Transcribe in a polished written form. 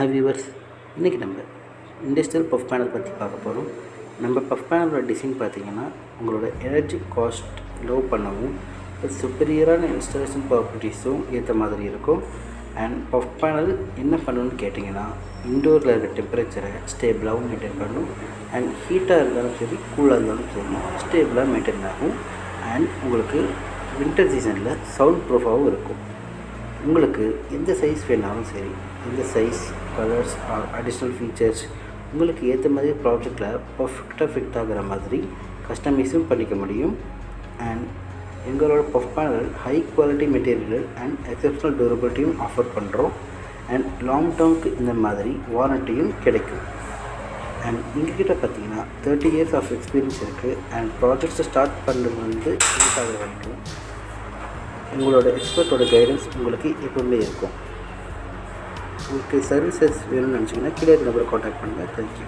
Hi viewers, இன்றைக்கி நம்ம industrial puff panel பற்றி பார்க்க போகிறோம். நம்ம பஃப் பேனலோட டிசைன் பார்த்திங்கன்னா உங்களோட எனர்ஜி காஸ்ட் லோ பண்ணவும் சுப்பீரியரான இன்ஸ்டாலேஷன் ப்ராப்பர்ட்டிஸும் ஏற்ற மாதிரி இருக்கும். அண்ட் பஃப் பேனல் என்ன பண்ணணும்னு கேட்டிங்கன்னா, இன்டோரில் இருக்கிற டெம்பரேச்சரை ஸ்டேபிளாகவும் மெயின்டைன் பண்ணணும். அண்ட் ஹீட்டாக இருந்தாலும் சரி, கூலாக இருந்தாலும் சரி, ஸ்டேபிளாக மெயின்டைன் ஆகும். அண்ட் உங்களுக்கு வின்டர் சீசனில் சவுண்ட் ப்ரூஃபாகவும் இருக்கும். உங்களுக்கு எந்த சைஸ் வேணாலும் சரி, எந்த size, colours R additional features உங்களுக்கு ஏற்ற மாதிரி ப்ராஜெக்டில் பர்ஃபெக்டாக ஃபிட் ஆகிற மாதிரி கஸ்டமைஸும் பண்ணிக்க முடியும். அண்ட் எங்களோட puff panel high quality material and exceptional டியூரபிலிட்டியும் ஆஃபர் பண்ணுறோம். அண்ட் லாங் டேர்முக்கு இந்த மாதிரி வாரண்டியும் கிடைக்கும். அண்ட் எங்ககிட்ட பார்த்திங்கன்னா 30 years ஆஃப் எக்ஸ்பீரியன்ஸ் இருக்குது. அண்ட் ப்ராஜெக்ட்ஸை ஸ்டார்ட் பண்ணுறது ஃபினிஷ் ஆகிற வரைக்கும் உங்களோட எக்ஸ்பர்ட்டோட கைடன்ஸ் உங்களுக்கு எப்பவுமே இருக்கும். உங்களுக்கு சர்வீசஸ் வேணும்னு நினச்சிங்கன்னா கீழே நம்பரை காண்டாக்ட் பண்ணுங்கள். தேங்க்யூ.